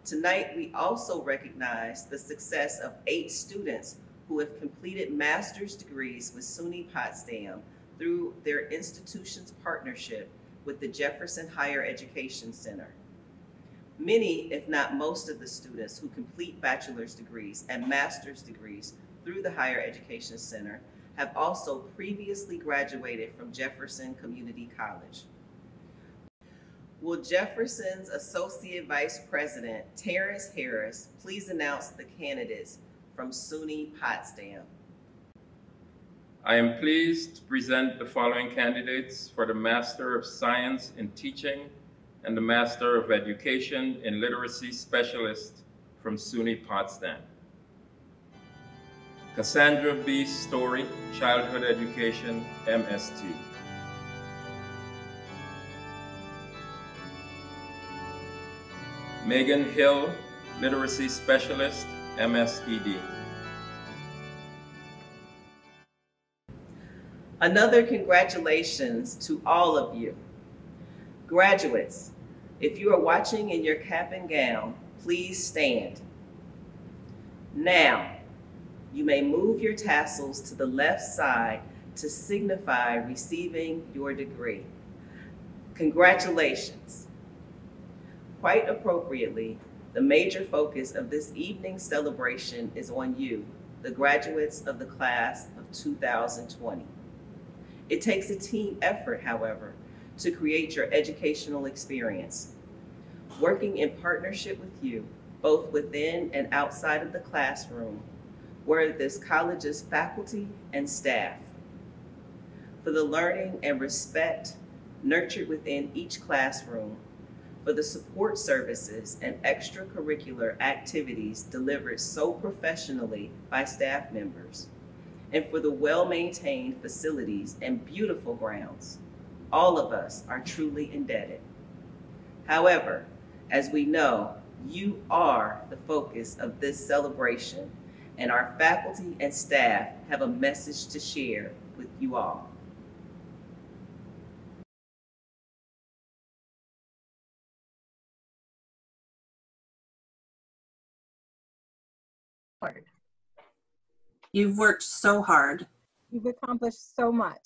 Tonight, we also recognize the success of 8 students who have completed master's degrees with SUNY Potsdam through their institution's partnership with the Jefferson Higher Education Center. Many, if not most of the students who complete bachelor's degrees and master's degrees through the Higher Education Center have also previously graduated from Jefferson Community College. Will Jefferson's Associate Vice President, Terrence Harris, please announce the candidates from SUNY Potsdam? I am pleased to present the following candidates for the Master of Science in Teaching and the Master of Education in Literacy Specialist from SUNY Potsdam. Cassandra B. Story, Childhood Education, MST. Megan Hill, Literacy Specialist, MSED. Another congratulations to all of you. Graduates, if you are watching in your cap and gown, please stand. Now, you may move your tassels to the left side to signify receiving your degree. Congratulations. Quite appropriately, the major focus of this evening's celebration is on you, the graduates of the class of 2020. It takes a team effort, however, to create your educational experience. Working in partnership with you, both within and outside of the classroom, were this college's faculty and staff. For the learning and respect nurtured within each classroom, for the support services and extracurricular activities delivered so professionally by staff members, and for the well-maintained facilities and beautiful grounds. All of us are truly indebted. However, as we know, you are the focus of this celebration, and our faculty and staff have a message to share with you all. You've worked so hard. You've accomplished so much.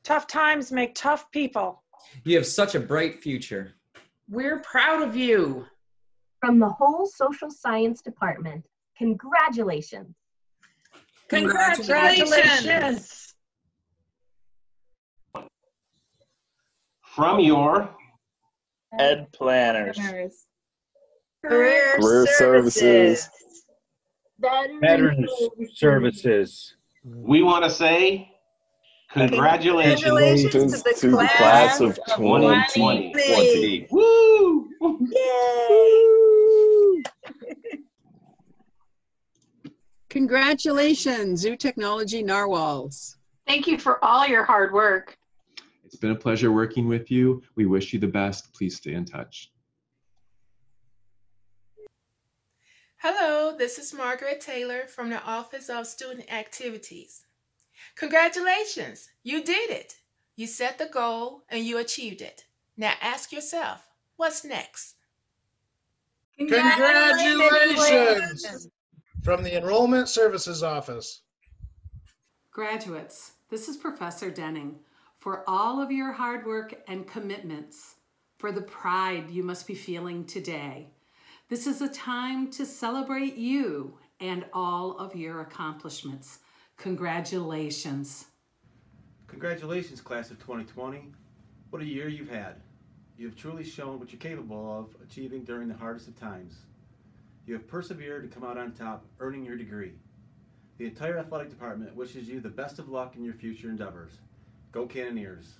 Tough times make tough people. You have such a bright future. We're proud of you. From the whole social science department, congratulations. Congratulations. From your Ed Planners, Career Services, Veteran Services, we want to say congratulations to the class of 2020. Woo! Yay! Congratulations, Zoo Technology Narwhals. Thank you for all your hard work. It's been a pleasure working with you. We wish you the best. Please stay in touch. Hello, this is Margaret Taylor from the Office of Student Activities. Congratulations, you did it. You set the goal and you achieved it. Now ask yourself, what's next? Congratulations from the Enrollment Services Office. Graduates, this is Professor Denning. For all of your hard work and commitments, for the pride you must be feeling today. This is a time to celebrate you and all of your accomplishments. Congratulations. Congratulations, class of 2020. What a year you've had. You have truly shown what you're capable of achieving during the hardest of times. You have persevered to come out on top, earning your degree. The entire athletic department wishes you the best of luck in your future endeavors. Go Cannoneers.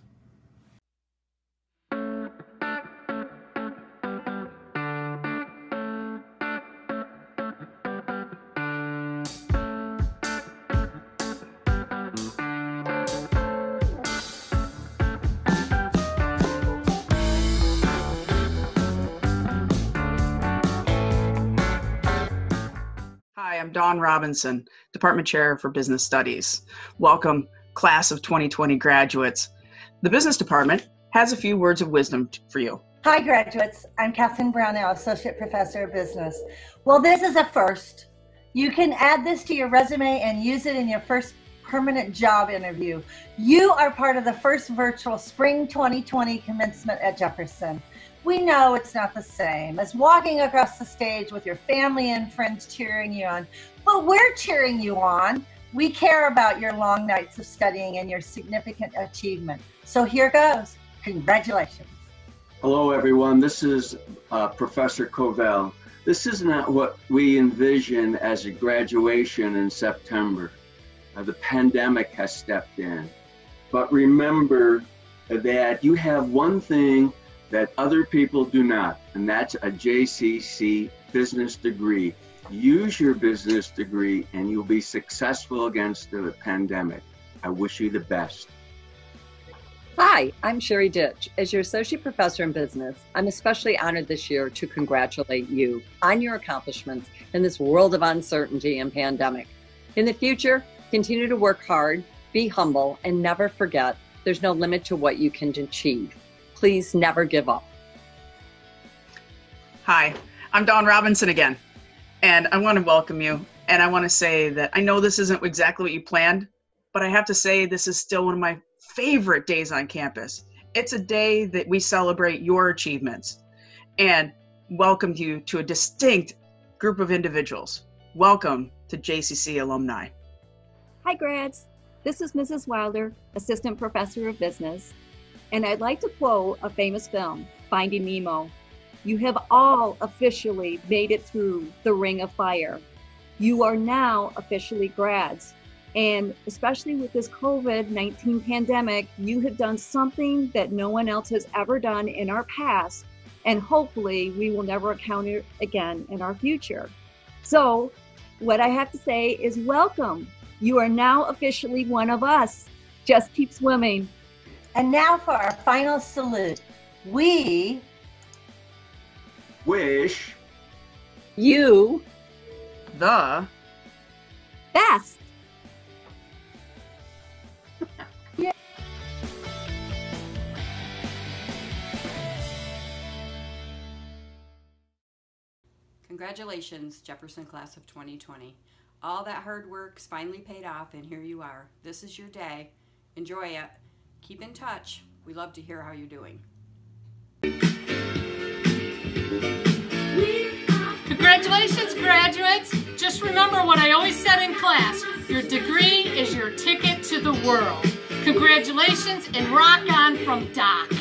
Hi, I'm Dawn Robinson, Department Chair for Business Studies. Welcome, class of 2020 graduates. The Business Department has a few words of wisdom for you. Hi, graduates. I'm Kathleen Brownell, Associate Professor of Business. Well, this is a first. You can add this to your resume and use it in your first permanent job interview. You are part of the first virtual Spring 2020 commencement at Jefferson. We know it's not the same as walking across the stage with your family and friends cheering you on, but we're cheering you on. We care about your long nights of studying and your significant achievement. So here goes. Congratulations. Hello, everyone. This is Professor Covell. This is not what we envision as a graduation in September. The pandemic has stepped in. But remember that you have one thing that other people do not, and that's a JCC business degree. Use your business degree and you'll be successful against the pandemic. I wish you the best. Hi, I'm Sherry Ditch. As your Associate Professor in Business, I'm especially honored this year to congratulate you on your accomplishments in this world of uncertainty and pandemic. In the future, continue to work hard, be humble, and never forget there's no limit to what you can achieve. Please never give up. Hi, I'm Dawn Robinson again. And I want to welcome you. And I want to say that I know this isn't exactly what you planned, but I have to say this is still one of my favorite days on campus. It's a day that we celebrate your achievements and welcome you to a distinct group of individuals. Welcome to JCC alumni. Hi, grads. This is Mrs. Wilder, Assistant Professor of Business. And I'd like to quote a famous film, Finding Nemo. You have all officially made it through the ring of fire. You are now officially grads. And especially with this COVID-19 pandemic, you have done something that no one else has ever done in our past. And hopefully we will never encounter again in our future. So what I have to say is welcome. You are now officially one of us. Just keep swimming. And now for our final salute. We wish you the best. Congratulations, Jefferson class of 2020. All that hard work's finally paid off, and here you are. This is your day. Enjoy it. Keep in touch. We love to hear how you're doing. Congratulations, graduates! Just remember what I always said in class. Your degree is your ticket to the world. Congratulations and rock on from Doc.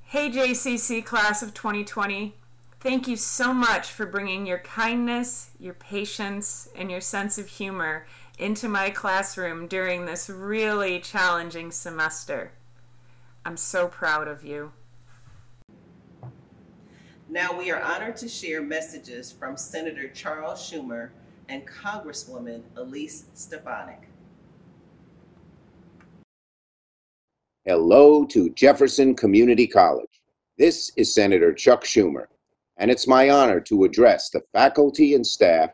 Hey JCC class of 2020, thank you so much for bringing your kindness, your patience, and your sense of humor into my classroom during this really challenging semester. I'm so proud of you. Now we are honored to share messages from Senator Charles Schumer and Congresswoman Elise Stefanik. Hello to Jefferson Community College. This is Senator Chuck Schumer, and it's my honor to address the faculty and staff,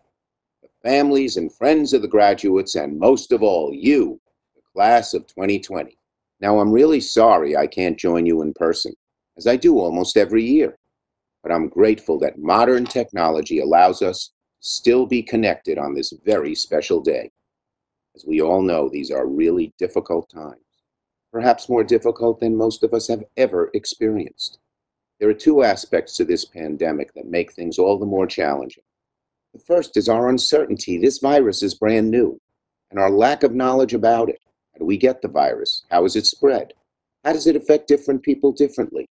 the families and friends of the graduates, and most of all, you, the class of 2020. Now, I'm really sorry I can't join you in person, as I do almost every year, but I'm grateful that modern technology allows us to still be connected on this very special day. As we all know, these are really difficult times. Perhaps more difficult than most of us have ever experienced. There are two aspects to this pandemic that make things all the more challenging. The first is our uncertainty. This virus is brand new, and our lack of knowledge about it. How do we get the virus? How is it spread? How does it affect different people differently?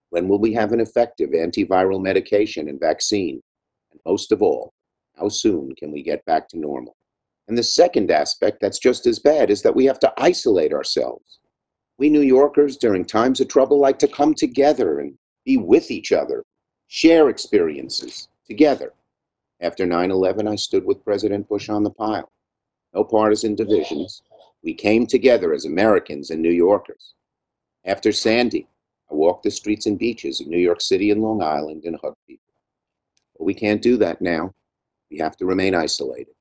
When will we have an effective antiviral medication and vaccine? And most of all, how soon can we get back to normal? And the second aspect that's just as bad is that we have to isolate ourselves. We New Yorkers, during times of trouble, like to come together and be with each other, share experiences together. After 9/11, I stood with President Bush on the pile. No partisan divisions. We came together as Americans and New Yorkers. After Sandy, I walked the streets and beaches of New York City and Long Island and hugged people. But we can't do that now. We have to remain isolated.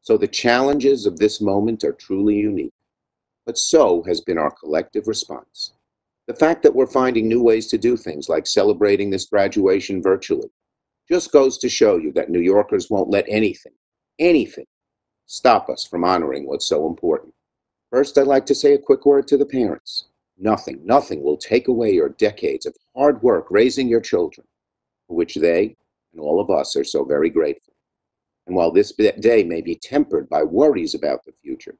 So the challenges of this moment are truly unique. But so has been our collective response. The fact that we're finding new ways to do things, like celebrating this graduation virtually, just goes to show you that New Yorkers won't let anything, stop us from honoring what's so important. First, I'd like to say a quick word to the parents. Nothing will take away your decades of hard work raising your children, for which they and all of us are so very grateful. And while this day may be tempered by worries about the future,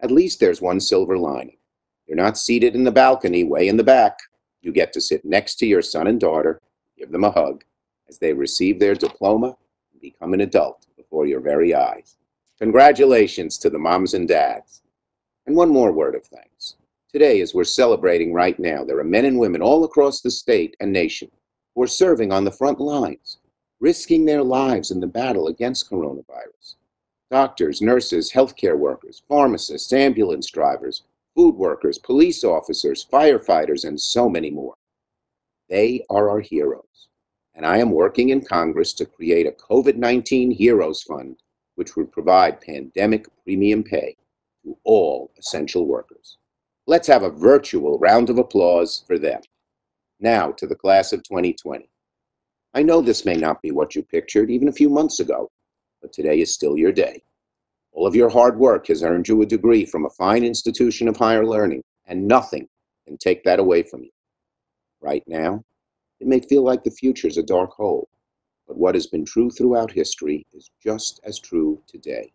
at least there's one silver lining. You're not seated in the balcony way in the back. You get to sit next to your son and daughter, give them a hug, as they receive their diploma and become an adult before your very eyes. Congratulations to the moms and dads. And one more word of thanks. Today, as we're celebrating right now, there are men and women all across the state and nation who are serving on the front lines, risking their lives in the battle against coronavirus. Doctors, nurses, healthcare workers, pharmacists, ambulance drivers, food workers, police officers, firefighters, and so many more. They are our heroes. And I am working in Congress to create a COVID-19 Heroes Fund, which would provide pandemic premium pay to all essential workers. Let's have a virtual round of applause for them. Now to the class of 2020. I know this may not be what you pictured even a few months ago, but today is still your day. All of your hard work has earned you a degree from a fine institution of higher learning, and nothing can take that away from you. Right now, it may feel like the future's a dark hole, but what has been true throughout history is just as true today.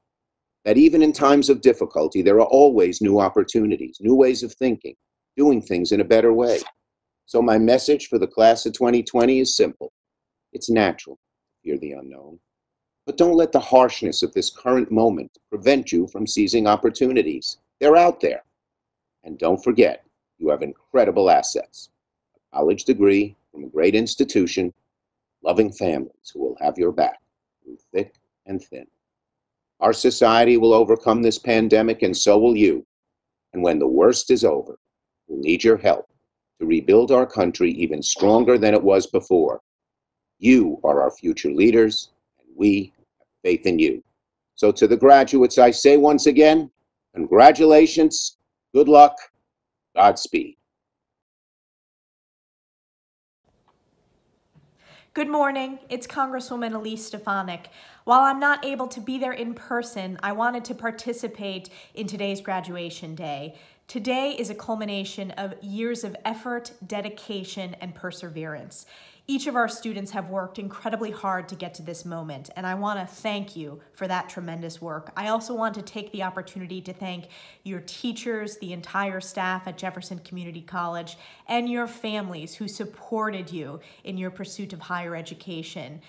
That even in times of difficulty, there are always new opportunities, new ways of thinking, doing things in a better way. So my message for the class of 2020 is simple. It's natural to fear the unknown. But don't let the harshness of this current moment prevent you from seizing opportunities. They're out there. And don't forget, you have incredible assets. A college degree from a great institution, loving families who will have your back through thick and thin. Our society will overcome this pandemic, and so will you. And when the worst is over, we'll need your help to rebuild our country even stronger than it was before. You are our future leaders, and we have faith in you. So to the graduates, I say once again, congratulations, good luck, Godspeed. Good morning, it's Congresswoman Elise Stefanik. While I'm not able to be there in person, I wanted to participate in today's graduation day. Today is a culmination of years of effort, dedication, and perseverance. Each of our students have worked incredibly hard to get to this moment, and I want to thank you for that tremendous work. I also want to take the opportunity to thank your teachers, the entire staff at Jefferson Community College, and your families who supported you in your pursuit of higher education.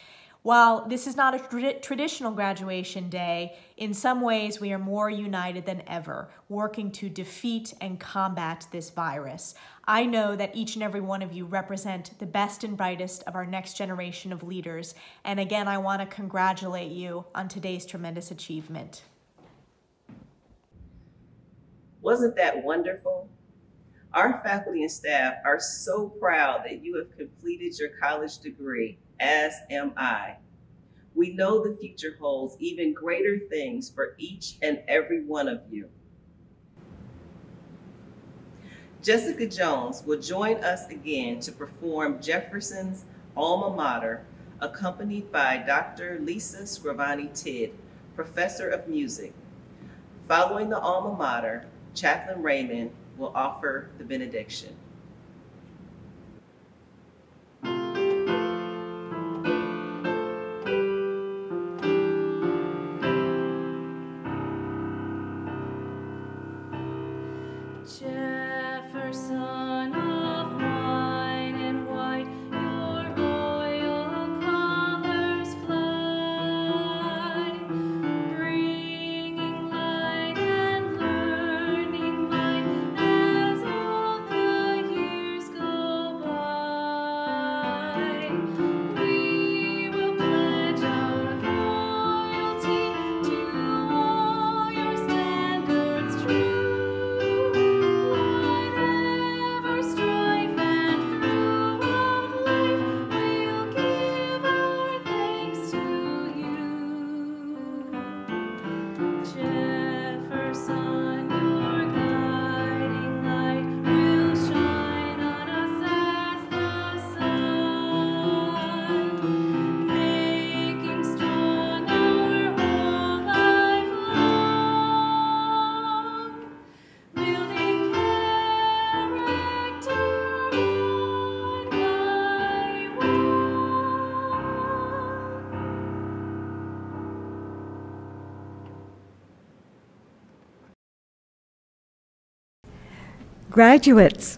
While this is not a traditional graduation day, in some ways we are more united than ever, working to defeat and combat this virus. I know that each and every one of you represent the best and brightest of our next generation of leaders, and again, I want to congratulate you on today's tremendous achievement. Wasn't that wonderful? Our faculty and staff are so proud that you have completed your college degree, as am I. We know the future holds even greater things for each and every one of you. Jessica Jones will join us again to perform Jefferson's alma mater, accompanied by Dr. Lisa Scrivani-Tidd, Professor of Music. Following the alma mater, Chaplain Raymond will offer the benediction. Jefferson of wine and white, your royal colors fly, bringing light and learning light as all the years go by. We will pledge our loyalty to all your standards true. Jefferson, your guiding light will shine on us as the sun, making strong our whole life long, building character one by one. Graduates,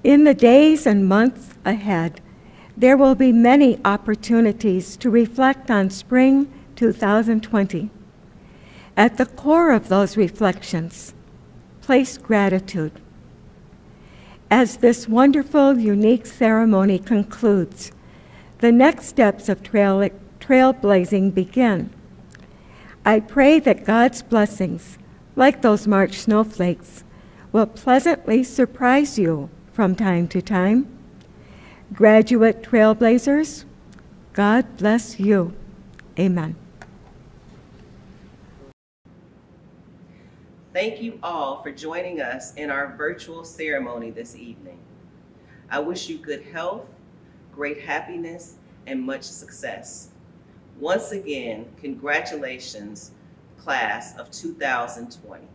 in the days and months ahead, there will be many opportunities to reflect on spring 2020. At the core of those reflections, place gratitude. As this wonderful, unique ceremony concludes, the next steps of trailblazing begin. I pray that God's blessings, like those March snowflakes, will pleasantly surprise you from time to time. Graduate trailblazers, God bless you. Amen. Thank you all for joining us in our virtual ceremony this evening. I wish you good health, great happiness, and much success. Once again, congratulations, class of 2020.